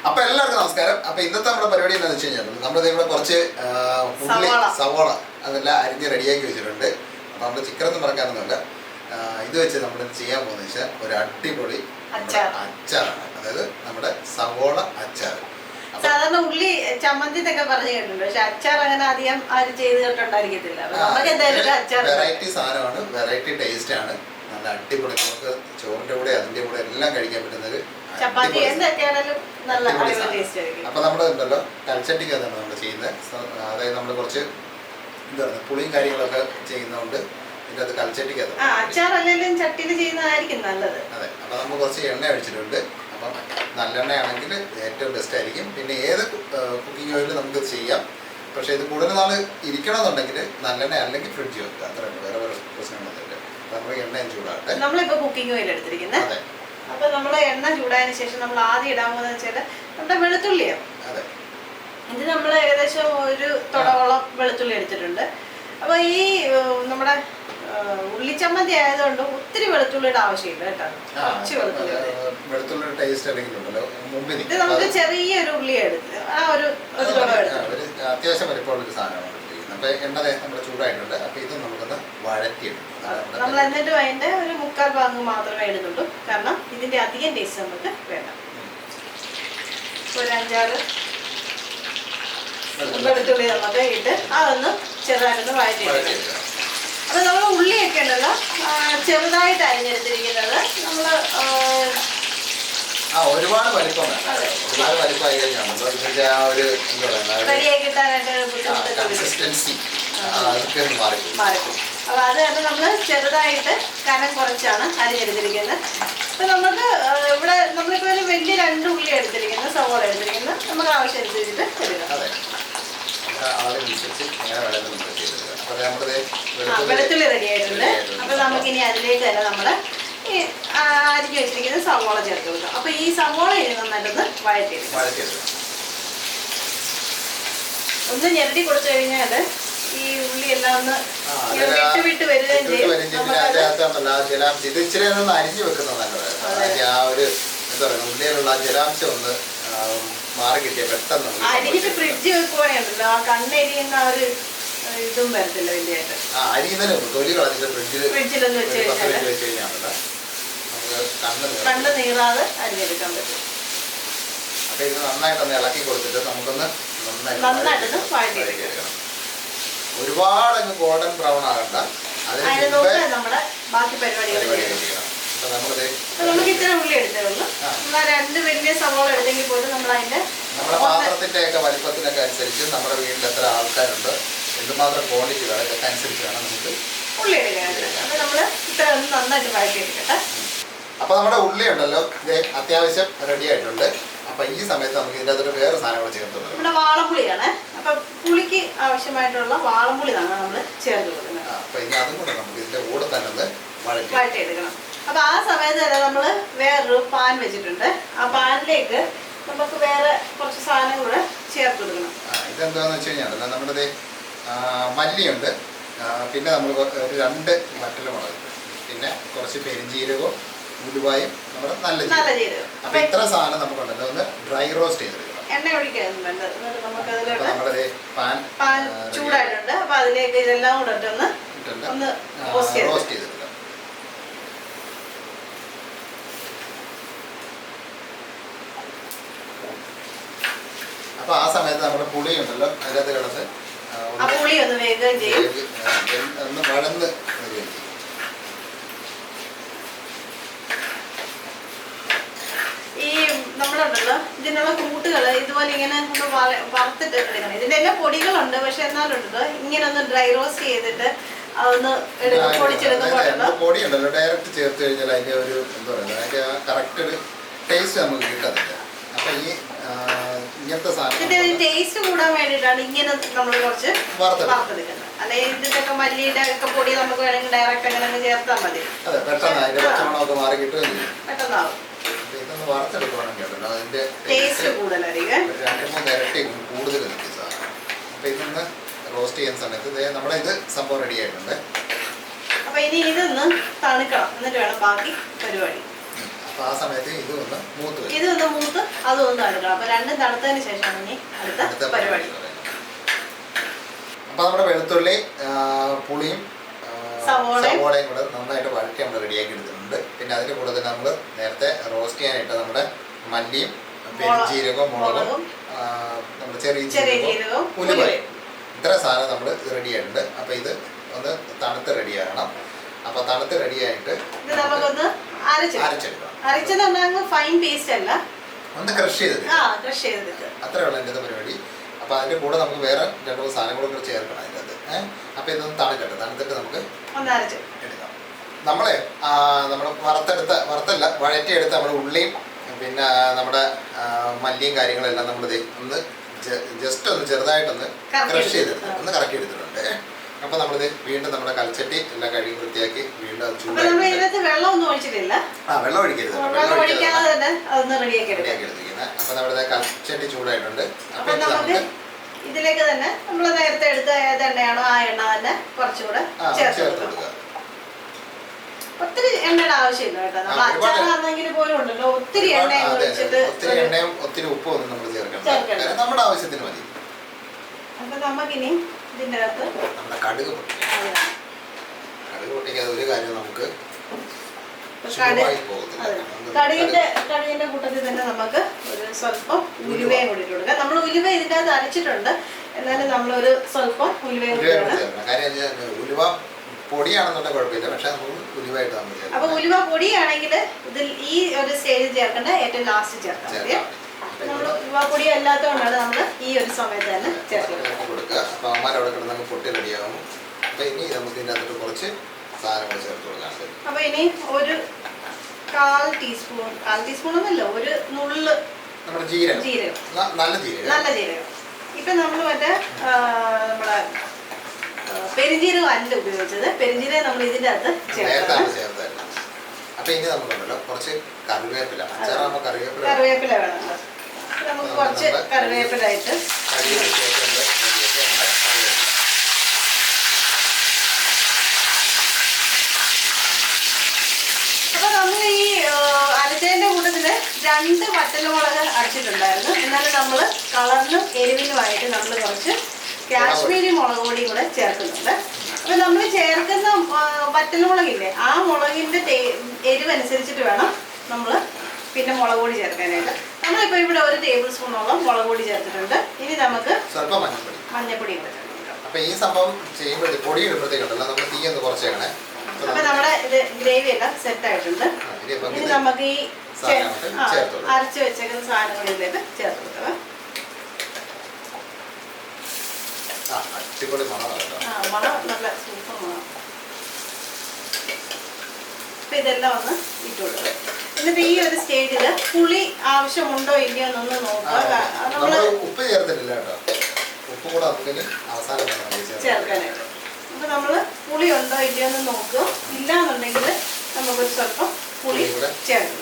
അപ്പൊ എല്ലാവർക്കും നമസ്കാരം. അപ്പൊ ഇന്നത്തെ നമ്മുടെ പരിപാടി എന്താണെന്ന് വെച്ച് കഴിഞ്ഞാൽ നമ്മളിവിടെ കുറച്ച് ഉള്ളി സവോള അതെല്ലാം അരിഞ്ഞ് റെഡിയാക്കി വെച്ചിട്ടുണ്ട്. അപ്പൊ നമ്മൾ ചിക്കനൊന്നും മറക്കാനൊന്നുമല്ല. ഇത് വെച്ച് നമ്മൾ ചെയ്യാൻ പോകുന്നത് വെച്ചാൽ ഒരു അടിപൊളി അച്ചാറാണ്. അതായത് നമ്മുടെ സവോള അച്ചാർ. സാധാരണ ഉള്ളി ചമ്മന്തി എന്നൊക്കെ പറഞ്ഞു കേട്ടിട്ടുണ്ട്, പക്ഷെ അച്ചാർ അങ്ങനെ അധികം ആരും ചെയ്ത് കേട്ടോണ്ടായിരിക്കത്തില്ല. വെറൈറ്റി സാധനമാണ്, വെറൈറ്റി ടേസ്റ്റ് ആണ്, നല്ല അടിപൊളി. നമുക്ക് ചോറിന്റെ കൂടെ അതിന്റെ കൂടെ എല്ലാം കഴിക്കാൻ പറ്റുന്ന ഒരു ചപ്പാത്തി എന്തൊക്കെയാണെങ്കിലും നല്ല ടേസ്റ്റ് ആയിരിക്കും. അപ്പൊ നമ്മൾ ഉണ്ടല്ലോ കൽച്ചട്ടിക്കകത്താണ് നമ്മൾ ചെയ്യുന്നത്. അതായത് നമ്മൾ കുറച്ച് എന്താ പറയുക പുളിയും കാര്യങ്ങളൊക്കെ ചെയ്യുന്നതുകൊണ്ട് ഇതിൻ്റെ അത് കൽച്ചട്ടിക്കകത്ത് അച്ചാർ അല്ലെങ്കിലും ചട്ടിയിൽ ചെയ്യുന്നതായിരിക്കും നല്ലത്. അതെ. അപ്പൊ നമ്മൾ കുറച്ച് എണ്ണ ഒഴിച്ചിട്ടുണ്ട്. അപ്പം നല്ലെണ്ണ ആണെങ്കിൽ ഏറ്റവും ബെസ്റ്റ് ആയിരിക്കും. പിന്നെ ഏത് കുക്കിംഗ് ഓയിലും നമുക്ക് ചെയ്യാം. പക്ഷെ ഇത് കൂടുതൽ നാൾ ഇരിക്കണമെന്നുണ്ടെങ്കിൽ നല്ലെണ്ണ അല്ലെങ്കിൽ ഫ്രിഡ്ജ് വെക്കുക. അത്രയുണ്ട്, വേറെ വേറെ പ്രശ്നങ്ങളൊന്നുമില്ല. അപ്പൊ നമ്മൾ എണ്ണയും ചൂടാകട്ടെ. നമ്മളിപ്പോ കുക്കിംഗ് ഓയിൽ എടുത്തിരിക്കുന്നത്. അതെ. അപ്പൊ നമ്മൾ എണ്ണ ചൂടായതിനു ശേഷം നമ്മൾ ആദ്യം ഇടാൻ പോകുന്നത് വെച്ചാൽ നമ്മുടെ വെളുത്തുള്ളിയാണ്. അതെ. ഇത് നമ്മൾ ഏകദേശം ഒരു തുടവോളം വെളുത്തുള്ളി എടുത്തിട്ടുണ്ട്. അപ്പൊ ഈ നമ്മുടെ ഉള്ളിച്ചമ്മന്തി ആയതുകൊണ്ട് ഒത്തിരി വെളുത്തുള്ളിയുടെ ആവശ്യമില്ല കേട്ടോ. കുറച്ച് വെളുത്തുള്ളിയുടെ ടേസ്റ്റ് അല്ലെങ്കിലുണ്ടല്ലോ ഇത് നമുക്ക് ചെറിയൊരു ഉള്ളി എടുത്ത് അത്യാവശ്യം വലിപ്പമുള്ള ഒരു സാധനമാണ്. അപ്പൊ എണ്ണ നമ്മുടെ ചൂടായിട്ടുണ്ട്. അപ്പൊ ഇത് നമുക്കൊന്ന് വഴറ്റിയെടുക്കും. നമ്മൾ എന്നിട്ട് അതിന്റെ ഒരു 3/4 ഭാഗം മാത്രമേ ഇടുന്നുള്ളൂ, കാരണം ഇതിന്റെ അധികം ടേസ്റ്റ് നമുക്ക് വേണ്ട. ഒരു 5-6 വെളുത്തുള്ളി നമുക്ക് ഇട്ട് അതൊന്ന് ചെറുതായിട്ടൊന്ന് വഴറ്റിയെടുക്കാം. അപ്പൊ നമ്മൾ ഉള്ളിയൊക്കെ ഉണ്ടല്ലോ ചെറുതായിട്ട് അരിഞ്ഞെടുത്തിരിക്കുന്നത്. നമ്മള് ഒരുപാട് വലിപ്പം ഒരുപാട് വലിപ്പമായി കഴിഞ്ഞാൽ ആ ഒരു റെഡിയാക്കി കിട്ടാനായിട്ട് കൺസിസ്റ്റൻസി മാറിക്കും. അപ്പൊ അത് തന്നെ നമ്മൾ ചെറുതായിട്ട് കനം കുറച്ചാണ് അരിഞ്ഞെടുത്തിരിക്കുന്നത്. അപ്പൊ നമുക്ക് ഇവിടെ നമ്മളിപ്പോ ഒരു വലിയ 2 ഉള്ളി എടുത്തിരിക്കുന്നത്, സവോള എടുത്തിരിക്കുന്നത് നമുക്ക് ആവശ്യമനുസരിച്ചിട്ട് എടുക്കാം. വെളുത്തുള്ളി റെഡി ആയിട്ടുണ്ട്. അപ്പൊ നമുക്കിനി അതിലേക്ക് തന്നെ നമ്മള് ഈ അരിഞ്ഞു വെച്ചിരിക്കുന്ന സവോള ചേർത്ത് കൊടുക്കാം. അപ്പൊ ഈ സവോള ഇനി നന്നായിട്ടൊന്ന് വഴറ്റിയെടുക്കാം. ഒന്ന് ഞെരടി കൊടുത്തു കഴിഞ്ഞാല് ഈ ഉള്ളി എല്ലാം ഒന്ന് വിട്ട് വരികയും ചെയ്യും. ഇത് ഇച്ചിരി ഒന്ന് അരിഞ്ഞു വെക്കുന്നത് നല്ലതാണ്. ആ ഒരു എന്താ പറയുക ഉള്ളിയിലുള്ള ജലാംശം ഒന്ന് മാറി കിട്ടിയ പെട്ടെന്ന് അരിഞ്ഞിട്ട് ഫ്രിഡ്ജ് വെക്കുവാണല്ലോ ആ കണ്ണെരിയുന്ന ഒരു ഇതും വരത്തില്ല വലിയായിട്ട്. അരിയുന്നതിന് തൊലി കളഞ്ഞിട്ട് ഫ്രിഡ്ജിലൊന്ന് വെച്ച് കഴിഞ്ഞാൽ കണ്ണ് നീറാതെ അരിഞ്ഞെടുക്കാൻ പറ്റും. അപ്പൊ ഇത് നന്നായിട്ടൊന്ന് ഇളക്കി കൊടുത്തിട്ട് നമുക്കൊന്ന് നന്നായിട്ടൊന്ന് വഴറ്റിയെടുക്കണം. ഒരുപാട് അങ്ങ് ഗോൾഡൻ ബ്രൗൺ ആകണ്ട. നമ്മുടെ ബാക്കി പരിപാടികൾ നമുക്ക് ഇത്ര ഉള്ളി എടുത്തേ ഉള്ളൂ. 2 വലിയ സവോള എടുത്തെങ്കിൽ പോലും നമ്മൾ അതിന്റെ നമ്മുടെ പാത്രത്തിന്റെ ഒക്കെ വലിപ്പത്തിനൊക്കെ അനുസരിച്ച് നമ്മുടെ വീട്ടിൽ എത്ര ആൾക്കാരുണ്ട്, എന്തുമാത്രം ക്വാണ്ടിറ്റി വേണം, ഇതൊക്കെ അനുസരിച്ച് വേണം നമുക്ക് ഉള്ളി എടുക്കാനായിട്ട്. അപ്പൊ നമ്മള് ഇത്ര ഒന്ന് നന്നായിട്ട് വഴറ്റിയെടുക്കട്ടെ. അപ്പൊ നമ്മുടെ ഉള്ളി ഉണ്ടല്ലോ ഇത് അത്യാവശ്യം റെഡി ആയിട്ടുണ്ട്. അപ്പൊ ഈ സമയത്ത് നമുക്ക് ഇതിന്റെ അകത്തോട്ട് വേറെ സാധനങ്ങൾ ചേർത്തുള്ളത് നമ്മുടെ വാളംപുളിയാണ്. അപ്പൊ പുളിക്ക് ആവശ്യമായിട്ടുള്ള വാളംപുളി ആണ് നമ്മൾ ചേർത്ത് കൊടുക്കുന്നത്. അപ്പൊ ഇനി അതും കൂടെ നമുക്ക് ഇതിന്റെ കൂടെ തന്നെ ഒന്ന് വഴറ്റിയെടുക്കണം. അപ്പൊ ആ സമയത്ത് തന്നെ നമ്മള് വേറൊരു പാൻ വെച്ചിട്ടുണ്ട്. ആ പാനിലേക്ക് നമുക്ക് വേറെ കുറച്ച് സാധനങ്ങൾ കൂടെ ചേർത്ത് കൊടുക്കണം. ഇതെന്താന്ന് വെച്ച് കഴിഞ്ഞാൽ നമ്മുടെ മല്ലിയുണ്ട്, പിന്നെ നമ്മൾ ഒരു 2 വറ്റൽമുളക്, പിന്നെ കുറച്ച് പെരുംജീരകവും ഉലുവായും നമ്മുടെ നല്ല ജീരകം. അപ്പൊ ഇത്ര സാധനം നമുക്കുണ്ടല്ലോ ഒന്ന് ഡ്രൈ റോസ്റ്റ് ചെയ്തെടുക്കണം. എണ്ണ ഒഴിക്കാനൊന്നും വേണ്ട. നമുക്ക് നമ്മുടെ പാൻ ചൂടായിട്ടുണ്ട്. അപ്പൊ അതിലേക്ക് ഇതെല്ലാം കൂടെ ഒന്ന് റോസ്റ്റ് ചെയ്തെടുക്കാം. അപ്പൊ ആ സമയത്ത് നമ്മുടെ പുളി ഉണ്ടല്ലോ അതിനകത്ത് കിടന്ന് പുളി ഒന്ന് വേഗം ചെയ്യും, ഒന്ന് വഴന്ന് ഈ നമ്മളുണ്ടല്ലോ ഇതിനുള്ള കൂട്ടുകൾ ഇതുപോലെ ഇങ്ങനെ ഒന്ന് വറുത്തിട്ട് എടുക്കണം. ഇതിന്റെ എല്ലാ പൊടികളുണ്ട്, പക്ഷെ എന്നാലുണ്ടല്ലോ ഇങ്ങനെ ഒന്ന് ഡ്രൈ റോസ്റ്റ് ചെയ്തിട്ട് അതൊന്ന് പൊടിച്ചെടുക്കുമ്പോഴല്ലോ പൊടി ഉണ്ടല്ലോ ഡയറക്റ്റ് ചേർത്ത് കഴിഞ്ഞാൽ അതിന്റെ ഒരു എന്താ പറയുക അതിന്റെ കറക്റ്റ് ഒരു ടേസ്റ്റ് നമുക്ക് കിട്ടത്തില്ല. അപ്പൊ ഈ ഇങ്ങനത്തെ സാധനം ടേസ്റ്റ് കൂടാൻ വേണ്ടിയിട്ടാണ് ഇങ്ങനെ നമ്മൾ കുറച്ച് വറുത്തെടുക്കുന്നത്. അല്ലെങ്കിൽ ഇതിന്റെ മല്ലിയുടെ ഒക്കെ പൊടി നമുക്ക് വേണമെങ്കിൽ ഡയറക്റ്റ് അങ്ങനെ ചേർത്താൽ മതി. അതെ, പെട്ടെന്ന് അതിന്റെ പച്ചമണമൊക്കെ മാറി കിട്ടുകയും ചെയ്യും, പെട്ടെന്നാവും. ഇതൊന്ന് വറുത്തെടുക്കുകയാണെങ്കിൽ ഉണ്ടല്ലോ അതിന്റെ ടേസ്റ്റ് കൂടുതലായിരിക്കും, 2-3 ഇരട്ടി കൂടുതൽ കിട്ടും സാധനം. അപ്പൊ ഇതൊന്ന് റോസ്റ്റ് ചെയ്യുന്ന സമയത്ത് നമ്മുടെ ഇത് സംഭവം റെഡി ആയിട്ടുണ്ട്. അപ്പൊ ഇനി ഇതൊന്ന് തണുക്കണം, എന്നിട്ട് വേണം ബാക്കി പരിപാടി. അപ്പോൾ ആ സമയത്ത് ഇതൊന്ന് മൂത്ത് അതൊന്നും എടുക്കണം. അപ്പോൾ രണ്ടും തണുത്തതിന് ശേഷമാണ് ഇനി അടുത്ത പരിപാടി. അപ്പോൾ നമ്മുടെ വെളുത്തുള്ളി പുളിയും സവോളയും കൂടെ നന്നായിട്ട് വഴറ്റി നമ്മൾ റെഡിയാക്കി എടുത്തിട്ടുണ്ട്. പിന്നെ അതിൻ്റെ കൂടെ തന്നെ നമ്മൾ നേരത്തെ റോസ്റ്റ് ചെയ്യാനായിട്ട് നമ്മുടെ മല്ലിയും പെരുംജീരകവും മുളകും നമ്മുടെ ചെറിയ ജീരകവും ഉലുവയും ഇത്ര സാധനം നമ്മൾ റെഡി ആയിട്ടുണ്ട്. അപ്പോൾ ഇത് ഒന്ന് തണുത്ത് റെഡിയാകണം. അപ്പോൾ തണുത്ത് റെഡിയായിട്ട് നമുക്കൊന്ന് അരച്ചെടുക്കണം. ഫൈൻ പേസ്റ്റ് അല്ല, ഒന്ന് ക്രഷ് ചെയ്തിട്ട് അത്രേ ഉള്ളൂ എൻ്റെ പരിപാടി. അപ്പോൾ അതിൻ്റെ കൂടെ നമുക്ക് വേറെ 2-3 സാധനങ്ങളും കൂടെ ചേർക്കണം അതിൻ്റെ അത്. അപ്പോൾ ഇതൊന്ന് തണുത്തിട്ട് നമുക്ക് എടുക്കാം. നമ്മളെ നമ്മൾ വഴറ്റിയെടുത്ത് നമ്മുടെ ഉള്ളിയും പിന്നെ നമ്മുടെ മല്ലിയും കാര്യങ്ങളെല്ലാം നമ്മളിത് ഒന്ന് ജസ്റ്റ് ഒന്ന് ചെറുതായിട്ടൊന്ന് ക്രഷ് ചെയ്തെടുത്ത് ഒന്ന് കറക്കി എടുത്തിട്ടുണ്ട്. അപ്പോൾ നമ്മളിത് വീണ്ടും നമ്മുടെ കൽച്ചട്ടി എല്ലാം കഴുകി വൃത്തിയാക്കി വീണ്ടും വെള്ളം ഒഴിക്കരുത്, റെഡിയാക്കി എടുത്തിരിക്കുന്നത്. അപ്പോൾ നമ്മുടെ കൽച്ചട്ടി ചൂടായിട്ടുണ്ട്. അപ്പോൾ നമുക്ക് ഇതിലേക്ക് തന്നെ നമ്മൾ നേരത്തെ എടുത്ത ഏത് എണ്ണയാണോ ആ എണ്ണ തന്നെ കുറച്ചുകൂടെ ചേർത്ത് കൊടുക്കുക. ഒത്തിരി എണ്ണയുടെ ആവശ്യമില്ല കേട്ടോ. നമ്മൾ അച്ചാറാണെങ്കിൽ പോലും ഉണ്ടല്ലോ ഒത്തിരി എണ്ണയും ഒത്തിരി ഉപ്പും ഒന്നും നമ്മൾ ചേർക്കണം, നമ്മുടെ ആവശ്യത്തിന് മതി. അപ്പൊ നമുക്കിനി ഇതിൻ്റെ അകത്ത് നമ്മുടെ കടുക് പൊട്ടിക്കാതെ ഒരു കാര്യം നമുക്ക് കടുകിന്റെ കൂട്ടത്തിൽ തന്നെ നമുക്ക് ഒരു സ്വല്പം ഉലുവയും കൂടി ഇട്ട് കൊടുക്കാം. നമ്മൾ ഉലുവ ഇതിൻ്റെ അകത്ത് അരച്ചിട്ടുണ്ട്, എന്നാലും നമ്മളൊരു സ്വല്പം ഉലുവയും കൂടി ഉലുവ പൊടിയാണെന്നുള്ള കുഴപ്പമില്ല, പക്ഷെ നമുക്ക് ഉലുവായിട്ട് നമ്മൾ ചേർക്കാം. അപ്പൊ ഉലുവ പൊടിയാണെങ്കിൽ ഇതിൽ ഈ ഒരു സ്റ്റേജിൽ ചേർക്കേണ്ട ഏറ്റവും ലാസ്റ്റ് ചേർക്കാം. നമ്മൾ ഉലുവ പൊടി അല്ലാത്തതുകൊണ്ടാണ് നമ്മൾ ഈ ഒരു സമയത്ത് തന്നെ ചേർത്ത് കൊടുക്കുക. അപ്പൊ അമ്മ അവിടെ കിടന്ന് പൊട്ടി റെഡിയാകും. അപ്പൊ ഇനി നമുക്ക് ഇതിൻ്റെ അകത്തോട്ട് കുറച്ച് സാധനങ്ങൾ ചേർത്ത് കൊടുക്കാറുണ്ട്. അപ്പൊ ഇനി ഒരു 1/4 ടീസ്പൂൺ ഒന്നല്ല, ഒരു നുള്ള് നമ്മുടെ ജീരകം, നല്ല ജീരകം. ഇപ്പൊ നമ്മൾ മറ്റേ നമ്മുടെ പെരുംജീരകം അല്ല ഉപയോഗിച്ചത്, പെരുംജീരകം നമ്മൾ ഇതിൻ്റെ അകത്ത് ചേർത്ത്. അപ്പൊ ഇനി നമുക്കുണ്ടല്ലോ കുറച്ച് കറിവേപ്പില വേണം. നമുക്ക് കുറച്ച് കറിവേപ്പിലായിട്ട് അപ്പൊ നമ്മൾ ഈ അരച്ചതിന്റെ കൂട്ടത്തില് 2 വറ്റൽമുളക് അരച്ചിട്ടുണ്ടായിരുന്നു. എന്നാലും നമ്മൾ കളറിനും എരിവിനുമായിട്ട് നമ്മൾ കുറച്ച് കാശ്മീരി മുളക് പൊടിയും കൂടെ ചേർക്കുന്നുണ്ട്. അപ്പൊ നമ്മൾ ചേർക്കുന്ന വറ്റൽമുളകില്ലേ, ആ മുളകിന്റെ എരിവനുസരിച്ചിട്ട് വേണം നമ്മൾ പിന്നെ മുളക് പൊടി ചേർക്കാനായിട്ട്. നമ്മളിപ്പോൾ ഇവിടെ 1 ടേബിൾ സ്പൂണോളം മുളക് പൊടി ചേർത്തിട്ടുണ്ട്. ഇനി നമുക്ക് മഞ്ഞപ്പൊടി കൂടെ ചേർക്കാം. അപ്പൊ ഈ സംഭവം ചെയ്യുമ്പോൾ പൊടി ഇടുമ്പോഴത്തേക്കുണ്ടല്ലോ നമ്മൾ തീ ഒന്ന് കുറച്ചേക്കണേ. അപ്പൊ നമ്മുടെ ഇത് ഗ്രേവി എല്ലാം സെറ്റ് ആയിട്ടുണ്ട്. ഇനി നമുക്ക് ഈ അരച്ച് വെച്ചേക്കുന്ന സാധനങ്ങളിലേക്ക് ചേർത്ത് കൊടുക്കാം. മണം നല്ല സൂപ്പർ മണം. അപ്പൊ ഇതെല്ലാം ഒന്ന് ഇട്ട് കൊടുക്കുക. എന്നിട്ട് ഈ ഒരു സ്റ്റേജിൽ പുളി ആവശ്യമുണ്ടോ ഇല്ലയോ എന്നൊന്ന് നോക്കുക. നമ്മള് ഉപ്പ് ചേർത്തിട്ടില്ല കേട്ടോ, ഉപ്പ് കൂടെ ചേർക്കാനായിട്ട്. അപ്പൊ നമ്മള് പുളി ഉണ്ടോ ഇല്ലയോ എന്ന് നോക്കുക. ഇല്ലാന്നുണ്ടെങ്കിൽ നമുക്കൊരു സ്വല്പം പുളി ചേർക്കുക.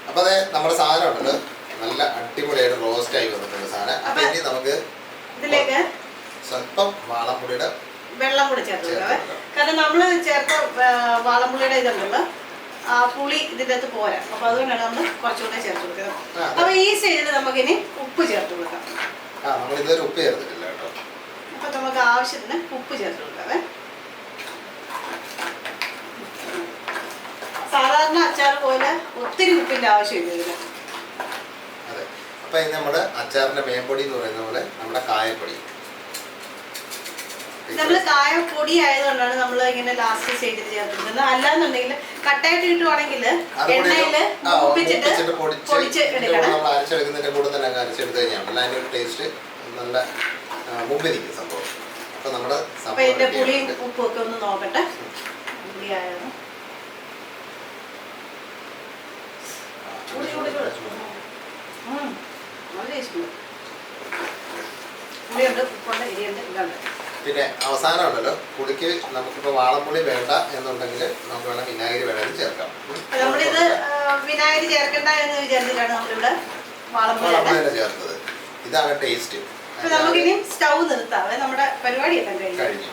അപ്പൊ അതെ നമ്മുടെ സാധനം ഉണ്ടല്ലോ നല്ല അടിപൊളിയായിട്ട് റോസ്റ്റ് ആയി വന്നിട്ടുണ്ട് സാധനം. അപ്പൊ ഇനി നമുക്ക് ഇതിലേക്ക് സ്വല്പം വാളംപുളിയുടെ വെള്ളം കൂടി ചേർത്ത് കൊടുക്കാം. കാരണം നമ്മൾ ചേർത്ത വാളംപുളിയുടെ ഇതുണ്ടല്ലോ ആ പുളി ഇതിൻ്റെ അകത്ത് പോരാ. അപ്പൊ അതുകൊണ്ടാണ് നമ്മൾ കുറച്ചുകൂടെ ചേർത്ത് കൊടുക്കുന്നത്. അപ്പൊ ഈ സ്റ്റേജിൽ നമുക്കിനി ഉപ്പ് ചേർത്ത് കൊടുക്കാം. ഉപ്പ് ചേർത്തിട്ടില്ല കേട്ടോ. അപ്പൊ നമുക്ക് ആവശ്യത്തിന് ഉപ്പ് ചേർത്ത് കൊടുക്കാവേ. സാധാരണ അച്ചാർ പോലെ ഒത്തിരി ഉപ്പിന്റെ ആവശ്യമില്ല ഇതിന്. അതെ. അപ്പൊ ഇനി നമ്മുടെ അച്ചാറിന്റെ മേമ്പൊടി എന്ന് പറയുന്ന പോലെ നമ്മുടെ കായപ്പൊടി, നമ്മൾ കായപ്പൊടി ആയതുകൊണ്ടാണ് നമ്മൾ ഇങ്ങനെ ലാസ്റ്റ് സ്റ്റേജിൽ ചേർത്തിരിക്കുന്നത്. അല്ലാന്നുണ്ടെങ്കിൽ കട്ടായിട്ട് കിട്ടുവാണെങ്കിൽ എണ്ണയിൽ മൂപ്പിച്ചിട്ട് പൊടിച്ച് എടുക്കണം. നമ്മൾ അരച്ചെടുക്കുന്നതിന്റെ കൂടെ തന്നെ അരച്ചെടുത്ത് കഴിഞ്ഞാൽ അതിന്റെ ഒരു ടേസ്റ്റ് നല്ല മുമ്പിൽ നിൽക്കും സംഭവം. അപ്പൊ നമ്മുടെ ഇതിന്റെ പുളിയും ഉപ്പും ഒക്കെ ഒന്ന് നോക്കട്ടെ. പുളിയായിരുന്നു പുളിയുണ്ട്, ഉപ്പുണ്ട്, എരിയുണ്ട്, ഇതുണ്ട്. പിന്നെ അവസാനം ഉണ്ടല്ലോ പുളിക്ക് നമുക്കിപ്പോ വാളംപുളി വേണ്ട എന്നുണ്ടെങ്കിൽ നമുക്ക് വേണം വിനാഗിരി വേണമെങ്കിൽ ചേർക്കാം. നമ്മളിത് വിനാഗിരി ചേർക്കണ്ട എന്ന് വിചാരിച്ചിട്ടാണ് നമ്മളിവിടെ വാളംപുളി ചേർത്തത്. ഇതാണ് ടേസ്റ്റ്. നമുക്കിനി സ്റ്റൗ നിർത്താവേ, നമ്മുടെ പരിപാടി എല്ലാം കഴിഞ്ഞു.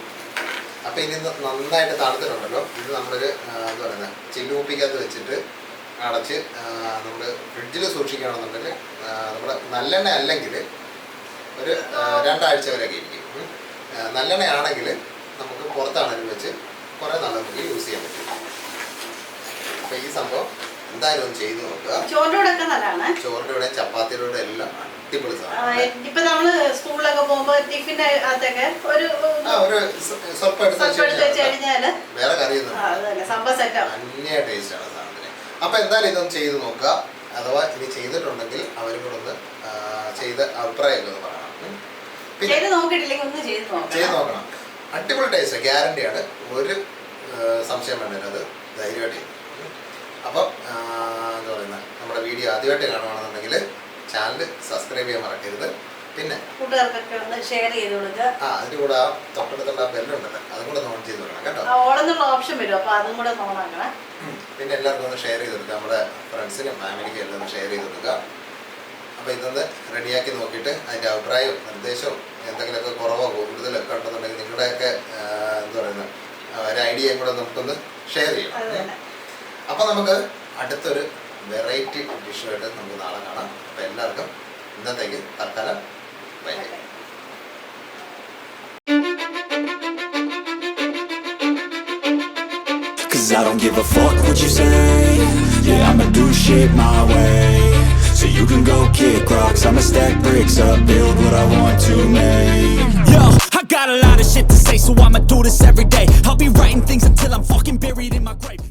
അപ്പൊ ഇനി നന്നായിട്ട് തണുത്തിട്ടുണ്ടല്ലോ, ഇത് നമ്മളൊരു എന്താ പറയുക ചില്ലുകുപ്പിക്കകത്ത് വെച്ചിട്ട് അടച്ച് നമ്മൾ ഫ്രിഡ്ജിൽ സൂക്ഷിക്കുകയാണെന്നുണ്ടെങ്കിൽ നമ്മുടെ നല്ലെണ്ണ അല്ലെങ്കിൽ ഒരു 2 ആഴ്ച വരെയൊക്കെ ഇരിക്കും. നല്ലെണ്ണ ആണെങ്കിൽ നമുക്ക് പുറത്താണെങ്കിലും വെച്ച് കുറേ നാൾ നമുക്ക് യൂസ് ചെയ്യാൻ പറ്റും. അപ്പോൾ ഈ സംഭവം എന്തായാലും ഒന്ന് ചെയ്ത് നോക്കുക. ചോറിൻ്റെ നല്ലതാണ്. ചോറിൻ്റെ കൂടെ ചപ്പാത്തിയുടെ കൂടെ എല്ലാം അടിപൊളി സാധനം. ഇപ്പൊ നമ്മള് സ്കൂളിലൊക്കെ പോകുമ്പോ ടിഫിന്റെ അകത്തൊക്കെ ഒരു സ്വല്പം എടുത്ത് കഴിഞ്ഞാല് വേറെ കറിയൊന്നും സംഭവം സെറ്റാവും. അന്യ ടേസ്റ്റ് ആണ് സാധനത്തിന്. അപ്പൊ എന്തായാലും ഇതൊന്ന് ചെയ്ത് നോക്കുക. അഥവാ ഇനി ചെയ്തിട്ടുണ്ടെങ്കിൽ അവരും കൂടെ ഒന്ന് ചെയ്ത് അഭിപ്രായമൊക്കെ ഒന്ന് പറയണം. ചെയ്ത് നോക്കിയിട്ടില്ലെങ്കിൽ ഒന്ന് ചെയ്ത് നോക്കണം. അടിപൊളി ടേസ്റ്റ്, ഗ്യാരണ്ടിയാണ്. ഒരു സംശയം വേണ്ടത്, അത് ധൈര്യമായിട്ട്. അപ്പം എന്താ പറയുന്നത്, നമ്മുടെ വീഡിയോ ആദ്യമായിട്ട് കാണുകയാണെന്നുണ്ടെങ്കിൽ ചാനൽ സബ്സ്ക്രൈബ് ചെയ്യാൻ മറക്കരുത്. പിന്നെ കൂട്ടുകാർക്കൊക്കെ ഒന്ന് ഷെയർ ചെയ്ത് കൊടുക്കുക. അതിൻ്റെ കൂടെ ആ തൊട്ടടുത്തുള്ള ബെല്ലുണ്ടല്ലോ, അതും കൂടെ ഓൺ ചെയ്ത് കൊടുക്കണം കേട്ടോ. ഓളെന്നുള്ള ഓപ്ഷൻ വരും, അപ്പോൾ അതും കൂടെ ഓൺ ആക്കണം. പിന്നെ എല്ലാവർക്കും ഒന്ന് ഷെയർ ചെയ്ത് കൊടുക്കുക, നമ്മുടെ ഫ്രണ്ട്സിനും ഫാമിലിക്കും എല്ലാം ഒന്ന് ഷെയർ ചെയ്ത് കൊടുക്കുക. അപ്പോൾ ഇതൊന്ന് റെഡിയാക്കി നോക്കിയിട്ട് അതിൻ്റെ അഭിപ്രായവും നിർദ്ദേശവും എന്തെങ്കിലുമൊക്കെ കുറവോ കൂടുതലൊക്കെ ഉണ്ടെന്നുണ്ടെങ്കിൽ നിങ്ങളുടെയൊക്കെ എന്താ പറയുന്നത് ഒരു ഐഡിയയും കൂടെ നമുക്കൊന്ന് ഷെയർ ചെയ്യണം. അപ്പോൾ നമുക്ക് അടുത്തൊരു വെറൈറ്റി ഡിഷുമായിട്ട് നമുക്ക് നാളെ കാണാം. അപ്പോൾ എല്ലാവർക്കും ഇന്നത്തേക്ക് തൽക്കാലം by. Cause I don't give a fuck what you say. Yeah, I'ma do shit my way. So you can go kick rocks, I'ma stack bricks up, build what I want to make. Yo, I got a lot of shit to say, so I'ma do this every day. I'll be writing things until I'm fucking buried in my grave.